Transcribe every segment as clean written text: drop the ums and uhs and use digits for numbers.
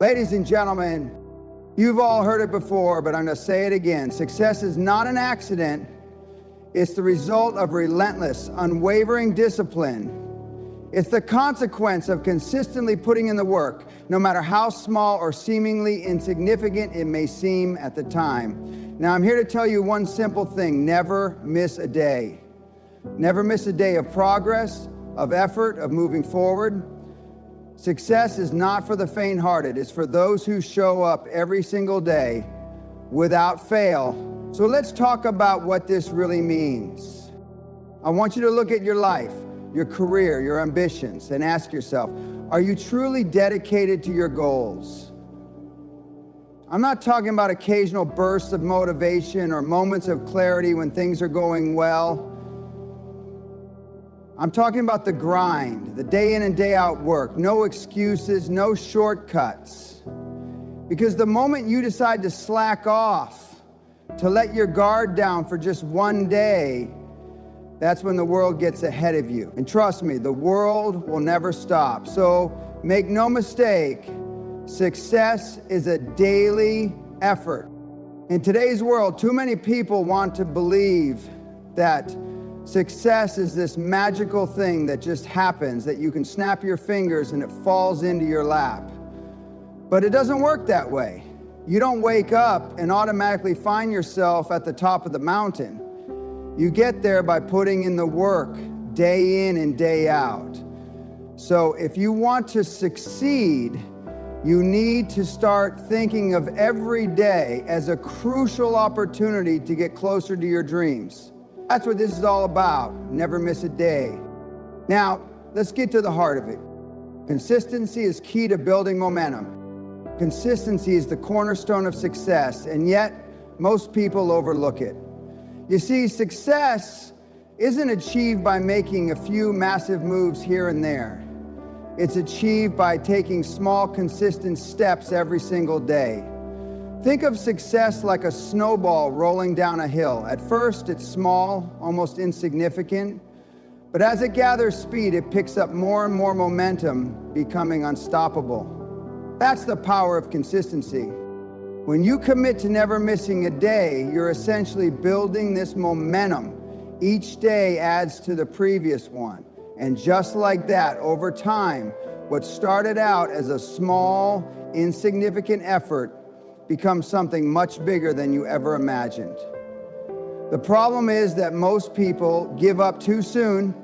Ladies and gentlemen, you've all heard it before, but I'm going to say it again. Success is not an accident. It's the result of relentless, unwavering discipline. It's the consequence of consistently putting in the work, no matter how small or seemingly insignificant it may seem at the time. Now, I'm here to tell you one simple thing: never miss a day. Never miss a day of progress, of effort, of moving forward. Success is not for the faint-hearted. It's for those who show up every single day without fail. So let's talk about what this really means. I want you to look at your life, your career, your ambitions, and ask yourself, are you truly dedicated to your goals? I'm not talking about occasional bursts of motivation or moments of clarity when things are going well. I'm talking about the grind, the day in and day out work, no excuses, no shortcuts. Because the moment you decide to slack off, to let your guard down for just one day, that's when the world gets ahead of you. And trust me, the world will never stop. So make no mistake, success is a daily effort. In today's world, too many people want to believe that success is this magical thing that just happens, that you can snap your fingers and it falls into your lap. But it doesn't work that way. You don't wake up and automatically find yourself at the top of the mountain. You get there by putting in the work day in and day out. So if you want to succeed, you need to start thinking of every day as a crucial opportunity to get closer to your dreams. That's what this is all about. Never miss a day. Now, let's get to the heart of it. Consistency is key to building momentum. Consistency is the cornerstone of success, and yet most people overlook it. You see, success isn't achieved by making a few massive moves here and there. It's achieved by taking small, consistent steps every single day. Think of success like a snowball rolling down a hill. At first, it's small, almost insignificant, but as it gathers speed, it picks up more and more momentum, becoming unstoppable. That's the power of consistency. When you commit to never missing a day, you're essentially building this momentum. Each day adds to the previous one. And just like that, over time, what started out as a small, insignificant effort becomes something much bigger than you ever imagined. The problem is that most people give up too soon.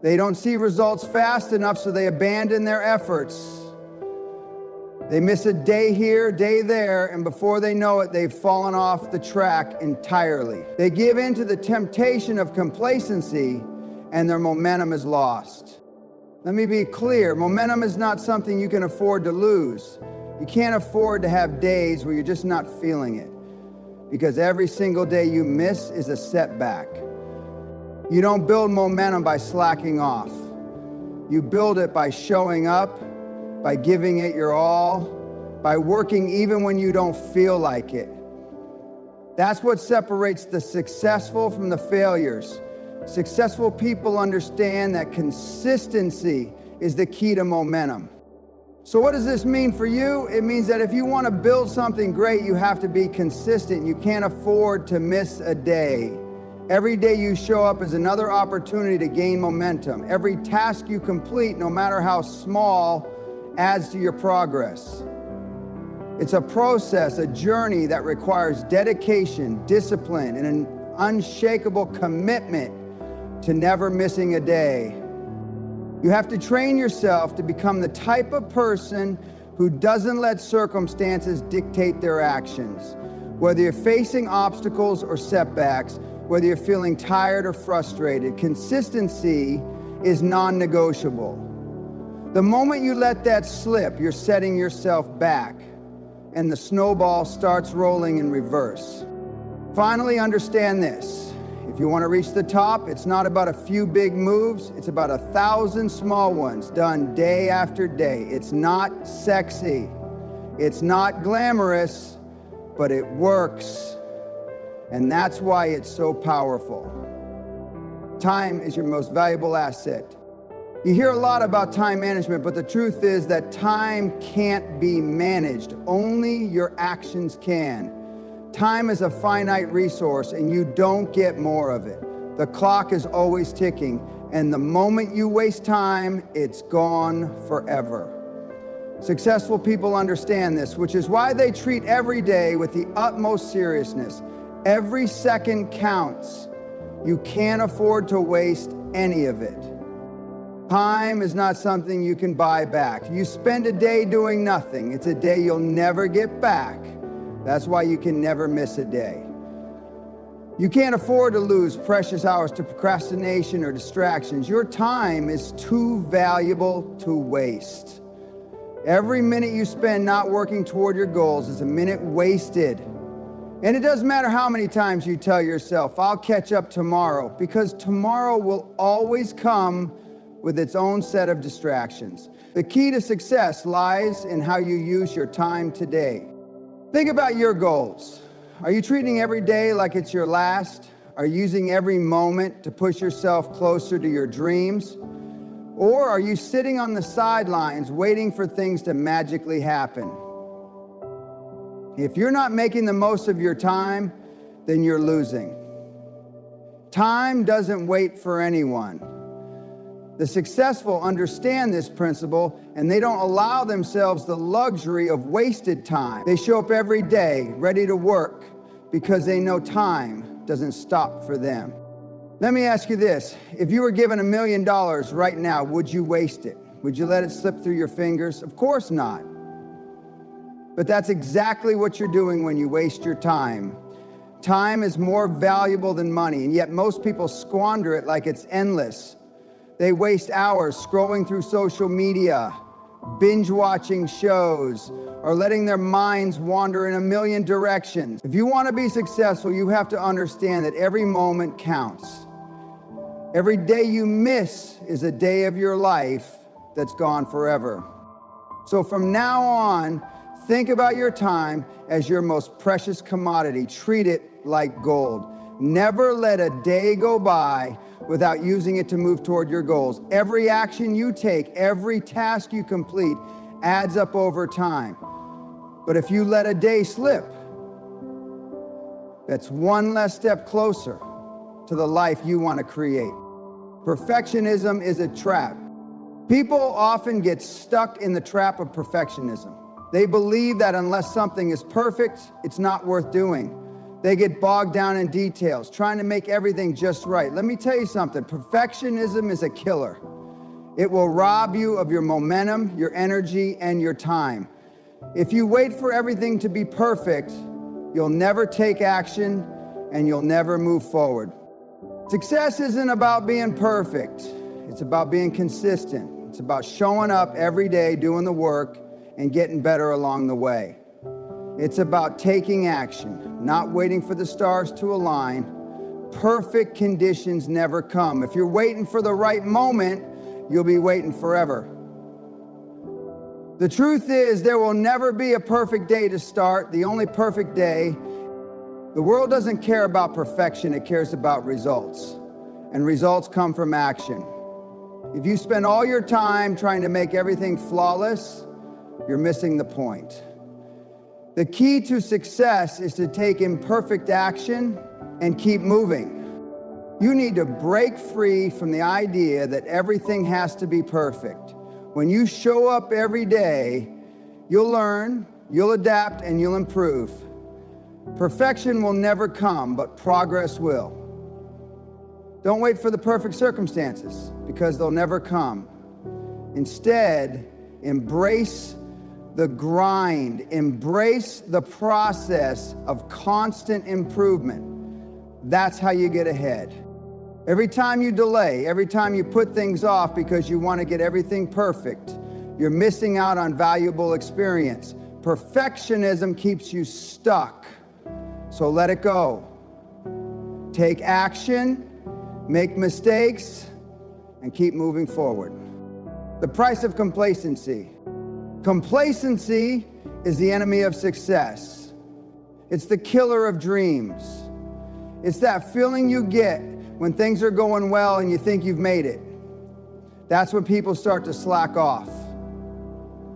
They don't see results fast enough, so they abandon their efforts. They miss a day here, day there, and before they know it, they've fallen off the track entirely. They give in to the temptation of complacency, and their momentum is lost. Let me be clear, momentum is not something you can afford to lose. You can't afford to have days where you're just not feeling it, because every single day you miss is a setback. You don't build momentum by slacking off. You build it by showing up, by giving it your all, by working even when you don't feel like it. That's what separates the successful from the failures. Successful people understand that consistency is the key to momentum. So what does this mean for you? It means that if you want to build something great, you have to be consistent. You can't afford to miss a day. Every day you show up is another opportunity to gain momentum. Every task you complete, no matter how small, adds to your progress. It's a process, a journey that requires dedication, discipline, and an unshakable commitment to never missing a day. You have to train yourself to become the type of person who doesn't let circumstances dictate their actions. Whether you're facing obstacles or setbacks, whether you're feeling tired or frustrated, consistency is non-negotiable. The moment you let that slip, you're setting yourself back, and the snowball starts rolling in reverse. Finally, understand this. If you want to reach the top, it's not about a few big moves, it's about 1,000 small ones done day after day. It's not sexy, it's not glamorous, but it works. And that's why it's so powerful. Time is your most valuable asset. You hear a lot about time management, but the truth is that time can't be managed. Only your actions can. Time is a finite resource and you don't get more of it. The clock is always ticking, and the moment you waste time, it's gone forever. Successful people understand this, which is why they treat every day with the utmost seriousness. Every second counts. You can't afford to waste any of it. Time is not something you can buy back. You spend a day doing nothing, it's a day you'll never get back. That's why you can never miss a day. You can't afford to lose precious hours to procrastination or distractions. Your time is too valuable to waste. Every minute you spend not working toward your goals is a minute wasted. And it doesn't matter how many times you tell yourself, I'll catch up tomorrow, because tomorrow will always come with its own set of distractions. The key to success lies in how you use your time today. Think about your goals. Are you treating every day like it's your last? Are you using every moment to push yourself closer to your dreams? Or are you sitting on the sidelines waiting for things to magically happen? If you're not making the most of your time, then you're losing. Time doesn't wait for anyone. The successful understand this principle, and they don't allow themselves the luxury of wasted time. They show up every day ready to work because they know time doesn't stop for them. Let me ask you this. If you were given $1 million right now, would you waste it? Would you let it slip through your fingers? Of course not. But that's exactly what you're doing when you waste your time. Time is more valuable than money, and yet most people squander it like it's endless. They waste hours scrolling through social media, binge watching shows, or letting their minds wander in a million directions. If you want to be successful, you have to understand that every moment counts. Every day you miss is a day of your life that's gone forever. So from now on, think about your time as your most precious commodity. Treat it like gold. Never let a day go by without using it to move toward your goals. Every action you take, every task you complete adds up over time. But if you let a day slip, that's one less step closer to the life you want to create. Perfectionism is a trap. People often get stuck in the trap of perfectionism. They believe that unless something is perfect, it's not worth doing. They get bogged down in details, trying to make everything just right. Let me tell you something. Perfectionism is a killer. It will rob you of your momentum, your energy, and your time. If you wait for everything to be perfect, you'll never take action and you'll never move forward. Success isn't about being perfect. It's about being consistent. It's about showing up every day, doing the work, and getting better along the way. It's about taking action, not waiting for the stars to align. Perfect conditions never come. If you're waiting for the right moment, you'll be waiting forever. The truth is, there will never be a perfect day to start, the only perfect day. The world doesn't care about perfection, it cares about results. And results come from action. If you spend all your time trying to make everything flawless, you're missing the point. The key to success is to take imperfect action and keep moving. You need to break free from the idea that everything has to be perfect. When you show up every day, you'll learn, you'll adapt, and you'll improve. Perfection will never come, but progress will. Don't wait for the perfect circumstances, because they'll never come. Instead, embrace the grind, embrace the process of constant improvement. That's how you get ahead. Every time you delay, every time you put things off because you want to get everything perfect, you're missing out on valuable experience. Perfectionism keeps you stuck, so let it go. Take action, make mistakes, and keep moving forward. The price of complacency. Complacency is the enemy of success. It's the killer of dreams. It's that feeling you get when things are going well and you think you've made it. That's when people start to slack off.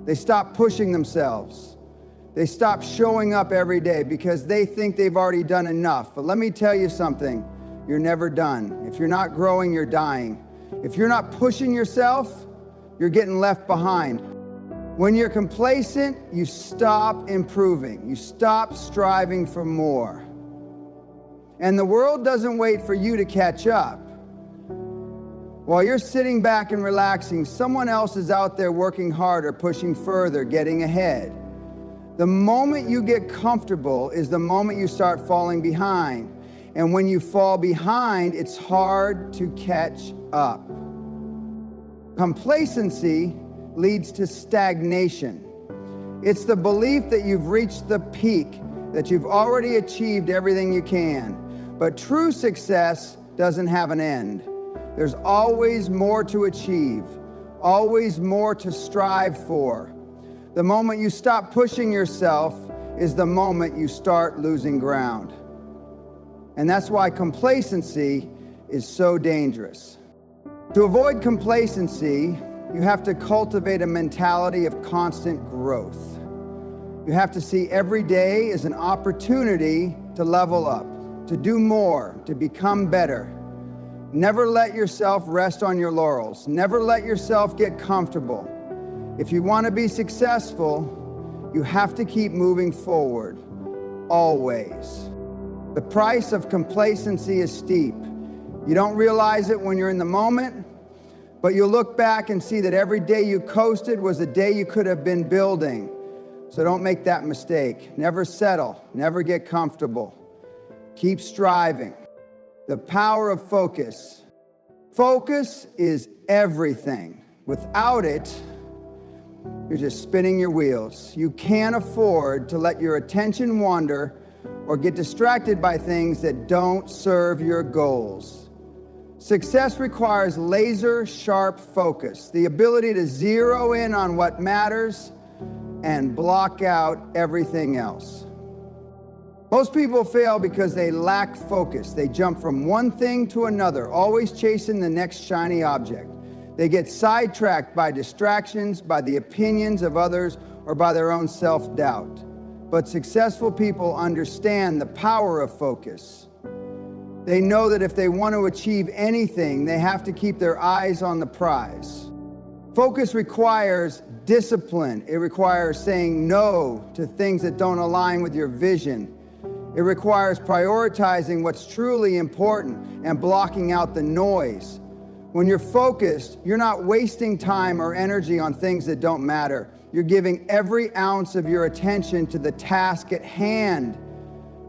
They stop pushing themselves. They stop showing up every day because they think they've already done enough. But let me tell you something, you're never done. If you're not growing, you're dying. If you're not pushing yourself, you're getting left behind. When you're complacent, you stop improving. You stop striving for more. And the world doesn't wait for you to catch up. While you're sitting back and relaxing, someone else is out there working harder, pushing further, getting ahead. The moment you get comfortable is the moment you start falling behind. And when you fall behind, it's hard to catch up. Complacency leads to stagnation. It's the belief that you've reached the peak, that you've already achieved everything you can. But true success doesn't have an end. There's always more to achieve, always more to strive for. The moment you stop pushing yourself is the moment you start losing ground. And that's why complacency is so dangerous. To avoid complacency, you have to cultivate a mentality of constant growth. You have to see every day as an opportunity to level up, to do more, to become better. Never let yourself rest on your laurels. Never let yourself get comfortable. If you want to be successful, you have to keep moving forward, always. The price of complacency is steep. You don't realize it when you're in the moment, but you'll look back and see that every day you coasted was a day you could have been building. So don't make that mistake. Never settle. Never get comfortable. Keep striving. The power of focus. Focus is everything. Without it, you're just spinning your wheels. You can't afford to let your attention wander or get distracted by things that don't serve your goals. Success requires laser-sharp focus, the ability to zero in on what matters and block out everything else. Most people fail because they lack focus. They jump from one thing to another, always chasing the next shiny object. They get sidetracked by distractions, by the opinions of others, or by their own self-doubt. But successful people understand the power of focus. They know that if they want to achieve anything, they have to keep their eyes on the prize. Focus requires discipline. It requires saying no to things that don't align with your vision. It requires prioritizing what's truly important and blocking out the noise. When you're focused, you're not wasting time or energy on things that don't matter. You're giving every ounce of your attention to the task at hand.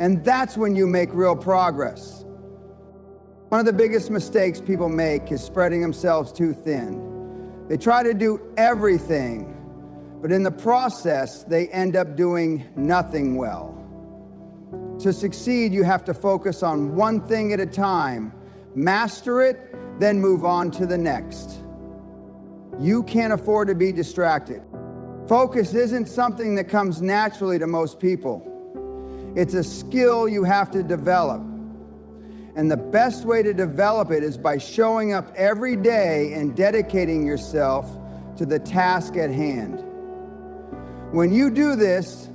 And that's when you make real progress. One of the biggest mistakes people make is spreading themselves too thin. They try to do everything, but in the process, they end up doing nothing well. To succeed, you have to focus on one thing at a time, master it, then move on to the next. You can't afford to be distracted. Focus isn't something that comes naturally to most people. It's a skill you have to develop. And the best way to develop it is by showing up every day and dedicating yourself to the task at hand. When you do this,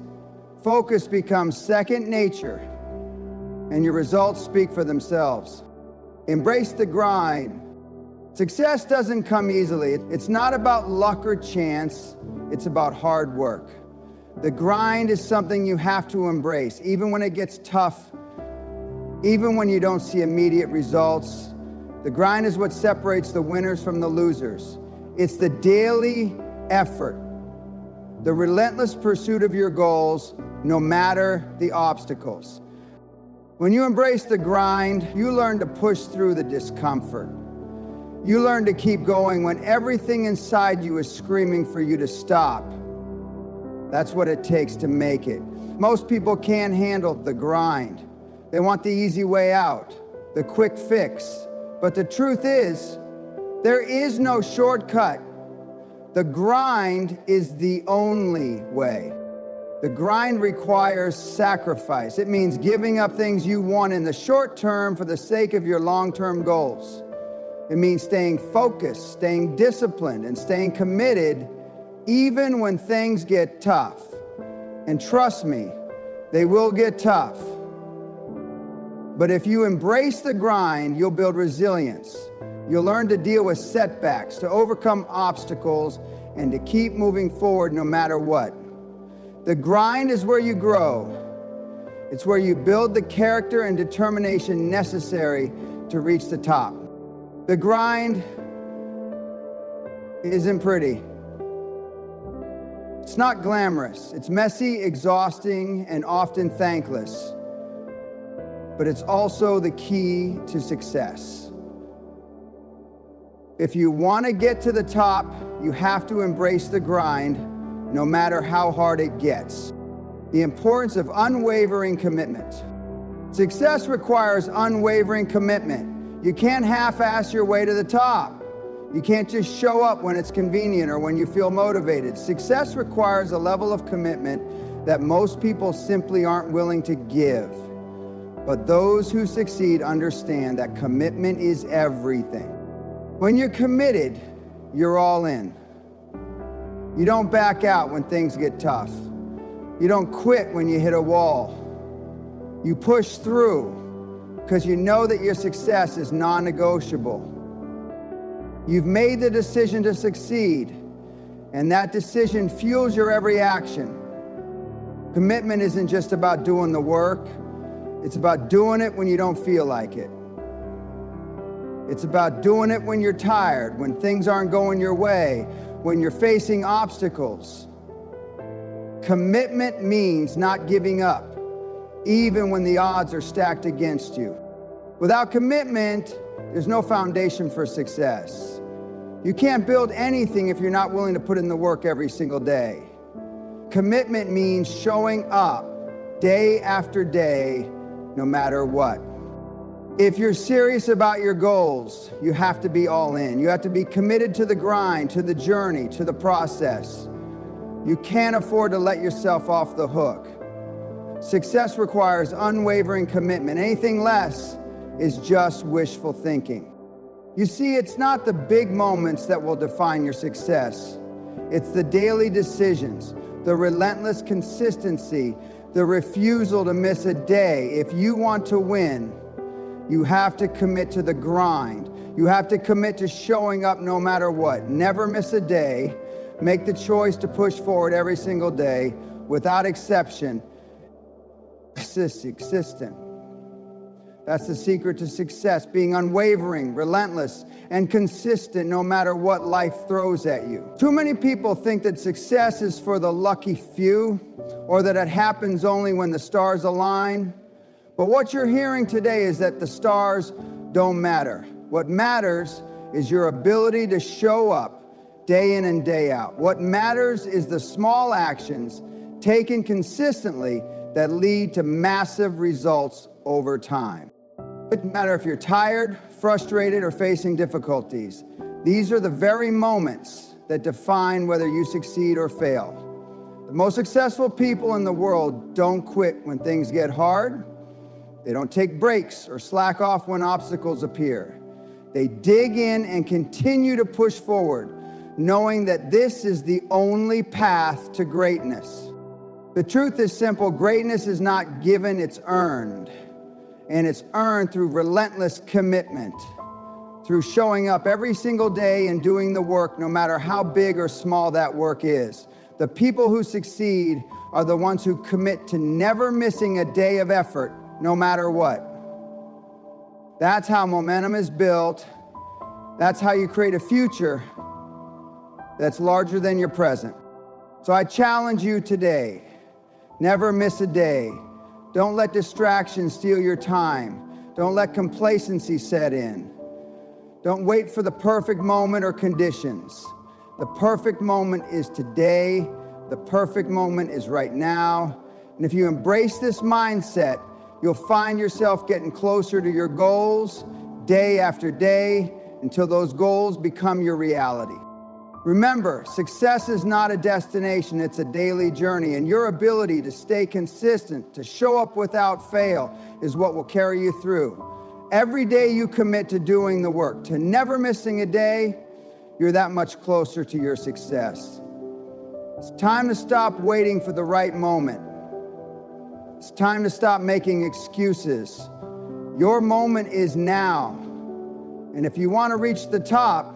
focus becomes second nature, and your results speak for themselves. Embrace the grind. Success doesn't come easily. It's not about luck or chance. It's about hard work. The grind is something you have to embrace, even when it gets tough, even when you don't see immediate results. The grind is what separates the winners from the losers. It's the daily effort, the relentless pursuit of your goals, no matter the obstacles. When you embrace the grind, you learn to push through the discomfort. You learn to keep going when everything inside you is screaming for you to stop. That's what it takes to make it. Most people can't handle the grind. They want the easy way out, the quick fix. But the truth is, there is no shortcut. The grind is the only way. The grind requires sacrifice. It means giving up things you want in the short term for the sake of your long-term goals. It means staying focused, staying disciplined, and staying committed even when things get tough. And trust me, they will get tough. But if you embrace the grind, you'll build resilience. You'll learn to deal with setbacks, to overcome obstacles, and to keep moving forward no matter what. The grind is where you grow. It's where you build the character and determination necessary to reach the top. The grind isn't pretty. It's not glamorous. It's messy, exhausting, and often thankless. But it's also the key to success. If you want to get to the top, you have to embrace the grind, no matter how hard it gets. The importance of unwavering commitment. Success requires unwavering commitment. You can't half-ass your way to the top. You can't just show up when it's convenient or when you feel motivated. Success requires a level of commitment that most people simply aren't willing to give. But those who succeed understand that commitment is everything. When you're committed, you're all in. You don't back out when things get tough. You don't quit when you hit a wall. You push through because you know that your success is non-negotiable. You've made the decision to succeed, and that decision fuels your every action. Commitment isn't just about doing the work. It's about doing it when you don't feel like it. It's about doing it when you're tired, when things aren't going your way, when you're facing obstacles. Commitment means not giving up, even when the odds are stacked against you. Without commitment, there's no foundation for success. You can't build anything if you're not willing to put in the work every single day. Commitment means showing up day after day, no matter what. If you're serious about your goals, you have to be all in. You have to be committed to the grind, to the journey, to the process. You can't afford to let yourself off the hook. Success requires unwavering commitment. Anything less is just wishful thinking. You see, it's not the big moments that will define your success. It's the daily decisions, the relentless consistency, the refusal to miss a day. If you want to win, you have to commit to the grind. You have to commit to showing up no matter what. Never miss a day. Make the choice to push forward every single day without exception. Consistent. That's the secret to success, being unwavering, relentless, and consistent no matter what life throws at you. Too many people think that success is for the lucky few, or that it happens only when the stars align. But what you're hearing today is that the stars don't matter. What matters is your ability to show up day in and day out. What matters is the small actions taken consistently that lead to massive results over time. It doesn't matter if you're tired, frustrated, or facing difficulties. These are the very moments that define whether you succeed or fail. The most successful people in the world don't quit when things get hard. They don't take breaks or slack off when obstacles appear. They dig in and continue to push forward, knowing that this is the only path to greatness. The truth is simple. Greatness is not given, it's earned. And it's earned through relentless commitment, through showing up every single day and doing the work, no matter how big or small that work is. The people who succeed are the ones who commit to never missing a day of effort, no matter what. That's how momentum is built. That's how you create a future that's larger than your present. So I challenge you today, never miss a day. Don't let distractions steal your time. Don't let complacency set in. Don't wait for the perfect moment or conditions. The perfect moment is today. The perfect moment is right now. And if you embrace this mindset, you'll find yourself getting closer to your goals day after day until those goals become your reality. Remember, success is not a destination, it's a daily journey, and your ability to stay consistent, to show up without fail, is what will carry you through. Every day you commit to doing the work, to never missing a day, you're that much closer to your success. It's time to stop waiting for the right moment. It's time to stop making excuses. Your moment is now. And if you want to reach the top,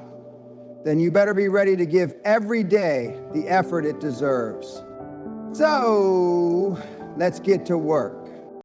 then you better be ready to give every day the effort it deserves. So, let's get to work.